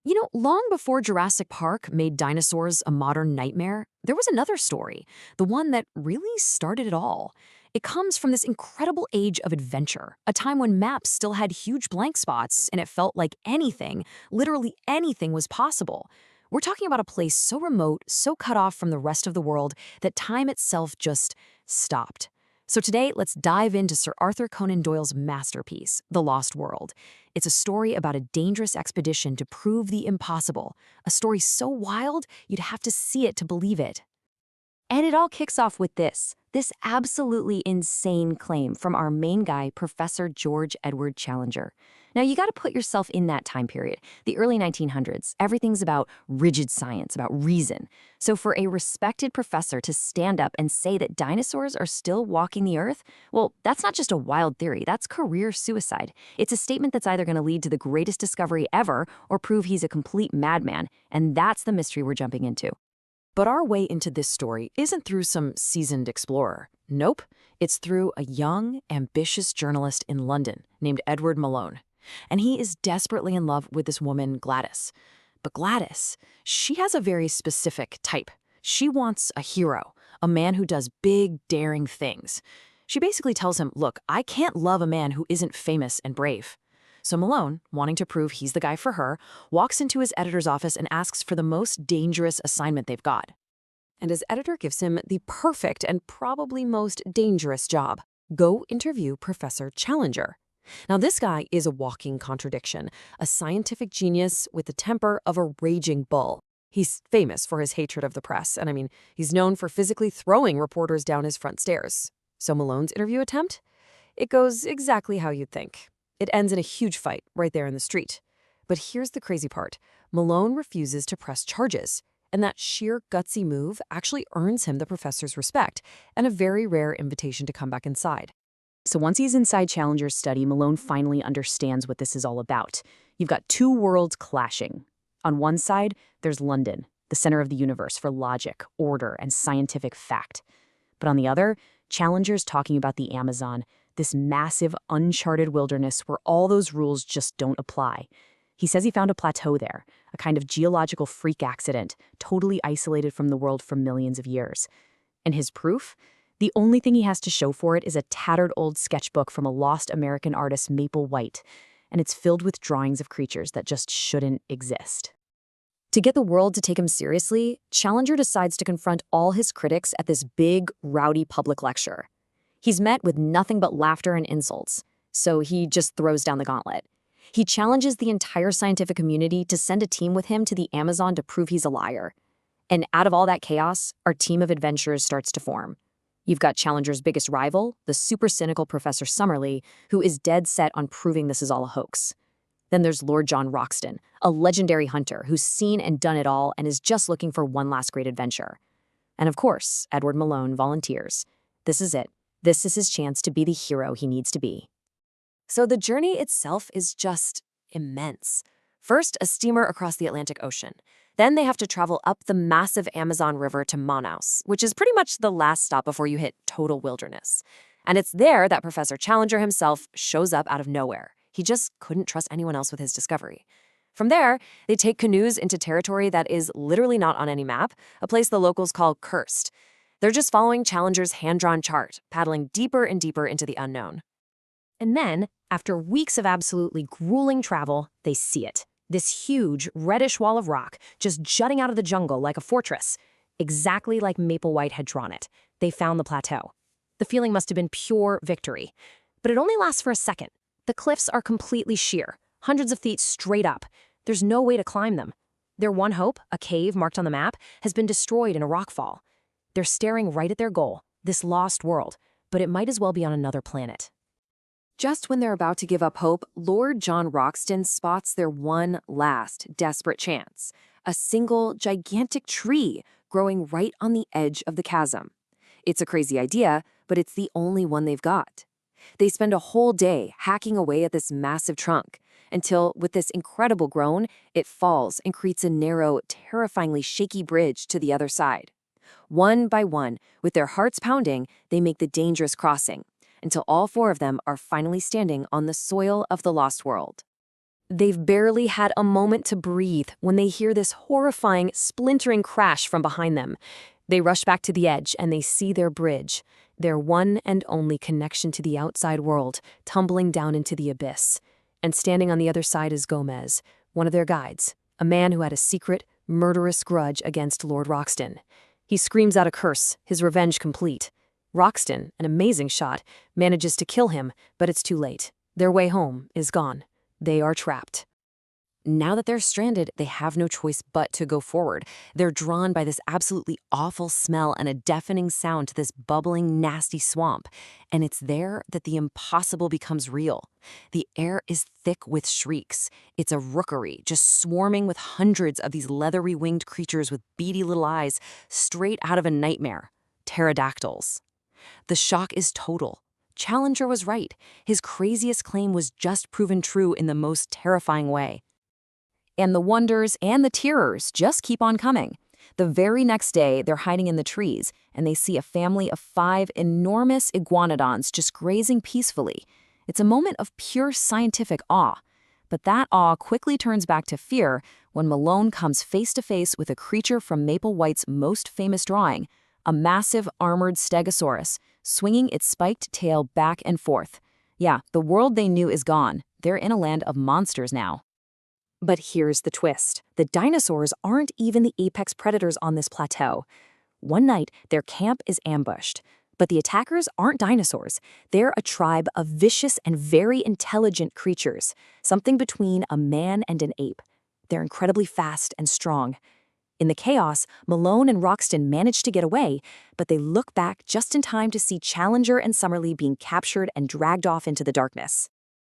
Long before Jurassic Park made dinosaurs a modern nightmare, there was another story, the one that really started it all. It comes from this incredible age of adventure, a time when maps still had huge blank spots and it felt like anything, literally anything, was possible. We're talking about a place so remote, so cut off from the rest of the world that time itself just stopped. So today, let's dive into Sir Arthur Conan Doyle's masterpiece, The Lost World. It's a story about a dangerous expedition to prove the impossible, a story so wild you'd have to see it to believe it. And it all kicks off with this absolutely insane claim from our main guy, Professor George Edward Challenger. Now, you got to put yourself in that time period, the early 1900s. Everything's about rigid science, about reason. So for a respected professor to stand up and say that dinosaurs are still walking the earth, well, that's not just a wild theory, that's career suicide. It's a statement that's either going to lead to the greatest discovery ever or prove he's a complete madman, and that's the mystery we're jumping into. But our way into this story isn't through some seasoned explorer. Nope, it's through a young, ambitious journalist in London named Edward Malone. And he is desperately in love with this woman, Gladys. But Gladys, she has a very specific type. She wants a hero, a man who does big, daring things. She basically tells him, look, I can't love a man who isn't famous and brave. So Malone, wanting to prove he's the guy for her, walks into his editor's office and asks for the most dangerous assignment they've got. And his editor gives him the perfect and probably most dangerous job. Go interview Professor Challenger. Now, this guy is a walking contradiction, a scientific genius with the temper of a raging bull. He's famous for his hatred of the press, and he's known for physically throwing reporters down his front stairs. So Malone's interview attempt? It goes exactly how you'd think. It ends in a huge fight right there in the street. But here's the crazy part. Malone refuses to press charges, and that sheer gutsy move actually earns him the professor's respect and a very rare invitation to come back inside. So once he's inside Challenger's study, Malone finally understands what this is all about. You've got two worlds clashing. On one side, there's London, the center of the universe for logic, order, and scientific fact. But on the other, Challenger's talking about the Amazon, this massive, uncharted wilderness where all those rules just don't apply. He says he found a plateau there, a kind of geological freak accident, totally isolated from the world for millions of years. And his proof? The only thing he has to show for it is a tattered old sketchbook from a lost American artist, Maple White, and it's filled with drawings of creatures that just shouldn't exist. To get the world to take him seriously, Challenger decides to confront all his critics at this big, rowdy public lecture. He's met with nothing but laughter and insults, so he just throws down the gauntlet. He challenges the entire scientific community to send a team with him to the Amazon to prove he's a liar. And out of all that chaos, our team of adventurers starts to form. You've got Challenger's biggest rival, the super cynical Professor Summerlee, who is dead set on proving this is all a hoax. Then there's Lord John Roxton, a legendary hunter who's seen and done it all and is just looking for one last great adventure. And of course, Edward Malone volunteers. This is it. This is his chance to be the hero he needs to be. So the journey itself is just immense. First, a steamer across the Atlantic Ocean. Then they have to travel up the massive Amazon River to Manaus, which is pretty much the last stop before you hit total wilderness. And it's there that Professor Challenger himself shows up out of nowhere. He just couldn't trust anyone else with his discovery. From there, they take canoes into territory that is literally not on any map, a place the locals call cursed. They're just following Challenger's hand-drawn chart, paddling deeper and deeper into the unknown. And then, after weeks of absolutely grueling travel, they see it. This huge, reddish wall of rock just jutting out of the jungle like a fortress, exactly like Maple White had drawn it. They found the plateau. The feeling must have been pure victory. But it only lasts for a second. The cliffs are completely sheer, hundreds of feet straight up. There's no way to climb them. Their one hope, a cave marked on the map, has been destroyed in a rockfall. They're staring right at their goal, this lost world, but it might as well be on another planet. Just when they're about to give up hope, Lord John Roxton spots their one last desperate chance, a single gigantic tree growing right on the edge of the chasm. It's a crazy idea, but it's the only one they've got. They spend a whole day hacking away at this massive trunk until, with this incredible groan, it falls and creates a narrow, terrifyingly shaky bridge to the other side. One by one, with their hearts pounding, they make the dangerous crossing, until all four of them are finally standing on the soil of the lost world. They've barely had a moment to breathe when they hear this horrifying, splintering crash from behind them. They rush back to the edge and they see their bridge, their one and only connection to the outside world, tumbling down into the abyss. And standing on the other side is Gomez, one of their guides, a man who had a secret, murderous grudge against Lord Roxton. He screams out a curse, his revenge complete. Roxton, an amazing shot, manages to kill him, but it's too late. Their way home is gone. They are trapped. Now that they're stranded, they have no choice but to go forward. They're drawn by this absolutely awful smell and a deafening sound to this bubbling, nasty swamp. And it's there that the impossible becomes real. The air is thick with shrieks. It's a rookery, just swarming with hundreds of these leathery winged creatures with beady little eyes, straight out of a nightmare. Pterodactyls. The shock is total. Challenger was right. His craziest claim was just proven true in the most terrifying way. And the wonders and the terrors just keep on coming. The very next day, they're hiding in the trees, and they see a family of 5 enormous iguanodons just grazing peacefully. It's a moment of pure scientific awe. But that awe quickly turns back to fear when Malone comes face to face with a creature from Maple White's most famous drawing, a massive armored stegosaurus, swinging its spiked tail back and forth. Yeah, the world they knew is gone. They're in a land of monsters now. But here's the twist. The dinosaurs aren't even the apex predators on this plateau. One night, their camp is ambushed. But the attackers aren't dinosaurs. They're a tribe of vicious and very intelligent creatures, something between a man and an ape. They're incredibly fast and strong. In the chaos, Malone and Roxton manage to get away, but they look back just in time to see Challenger and Summerlee being captured and dragged off into the darkness.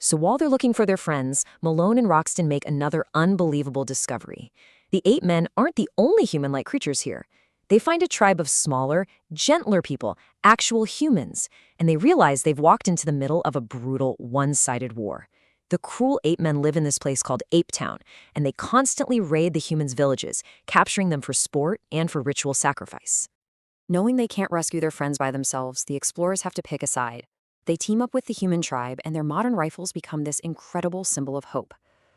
So while they're looking for their friends, Malone and Roxton make another unbelievable discovery. The ape men aren't the only human-like creatures here. They find a tribe of smaller, gentler people, actual humans, and they realize they've walked into the middle of a brutal, one-sided war. The cruel ape men live in this place called Ape Town, and they constantly raid the humans' villages, capturing them for sport and for ritual sacrifice. Knowing they can't rescue their friends by themselves, the explorers have to pick a side. They team up with the human tribe, and their modern rifles become this incredible symbol of hope.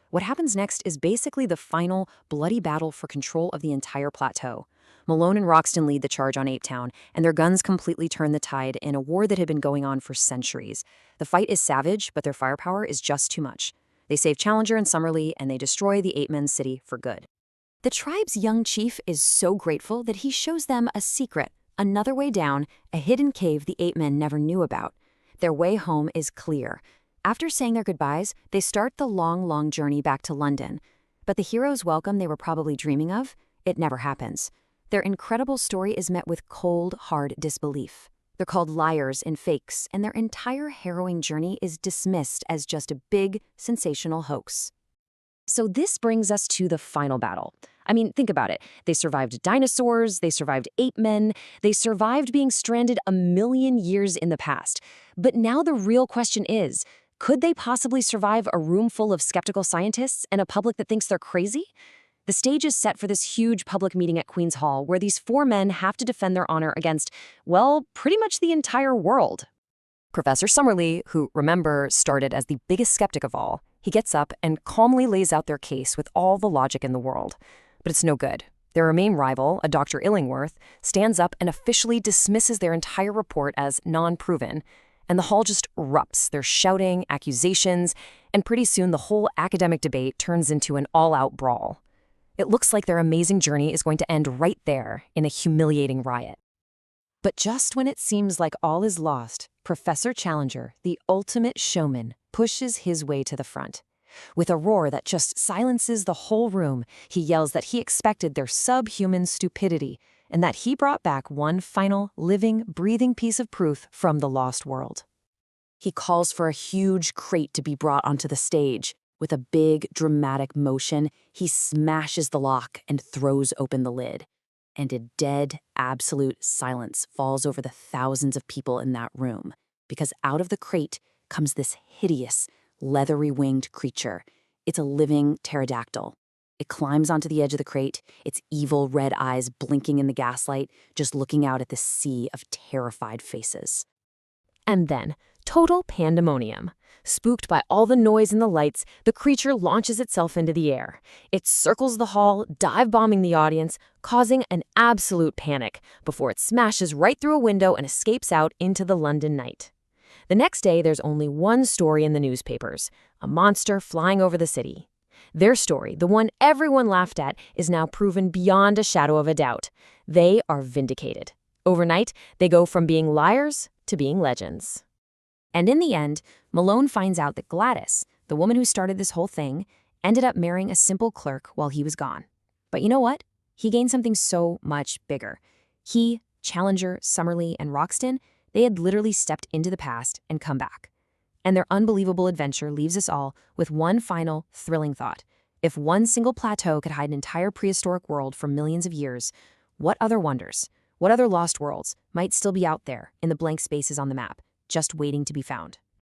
What happens next is basically the final, bloody battle for control of the entire plateau. Malone and Roxton lead the charge on Ape Town, and their guns completely turn the tide in a war that had been going on for centuries. The fight is savage, but their firepower is just too much. They save Challenger and Summerlee, and they destroy the Ape Men's city for good. The tribe's young chief is so grateful that he shows them a secret, another way down, a hidden cave the Ape Men never knew about. Their way home is clear. After saying their goodbyes, they start the long, long journey back to London. But the hero's welcome they were probably dreaming of, it never happens. Their incredible story is met with cold, hard disbelief. They're called liars and fakes, and their entire harrowing journey is dismissed as just a big, sensational hoax. So this brings us to the final battle. I mean, think about it. They survived dinosaurs, they survived ape men, they survived being stranded 1,000,000 years in the past. But now the real question is, could they possibly survive a room full of skeptical scientists and a public that thinks they're crazy? The stage is set for this huge public meeting at Queen's Hall where these 4 men have to defend their honor against, well, pretty much the entire world. Professor Summerlee, who, remember, started as the biggest skeptic of all, he gets up and calmly lays out their case with all the logic in the world. But it's no good. Their main rival, a Dr. Illingworth, stands up and officially dismisses their entire report as non-proven, and the hall just erupts. They're shouting, accusations, and pretty soon the whole academic debate turns into an all-out brawl. It looks like their amazing journey is going to end right there in a humiliating riot. But just when it seems like all is lost, Professor Challenger, the ultimate showman, pushes his way to the front. With a roar that just silences the whole room, he yells that he expected their subhuman stupidity and that he brought back one final, living, breathing piece of proof from the lost world. He calls for a huge crate to be brought onto the stage. With a big, dramatic motion, he smashes the lock and throws open the lid. And a dead, absolute silence falls over the thousands of people in that room, because out of the crate comes this hideous, leathery-winged creature. It's a living pterodactyl. It climbs onto the edge of the crate, its evil red eyes blinking in the gaslight, just looking out at the sea of terrified faces. And then, total pandemonium. Spooked by all the noise and the lights, the creature launches itself into the air. It circles the hall, dive-bombing the audience, causing an absolute panic before it smashes right through a window and escapes out into the London night. The next day, there's only one story in the newspapers: a monster flying over the city. Their story, the one everyone laughed at, is now proven beyond a shadow of a doubt. They are vindicated. Overnight, they go from being liars to being legends. And in the end, Malone finds out that Gladys, the woman who started this whole thing, ended up marrying a simple clerk while he was gone. But you know what? He gained something so much bigger. He, Challenger, Summerlee, and Roxton, they had literally stepped into the past and come back. And their unbelievable adventure leaves us all with one final, thrilling thought. If one single plateau could hide an entire prehistoric world for millions of years, what other wonders, what other lost worlds might still be out there in the blank spaces on the map, just waiting to be found?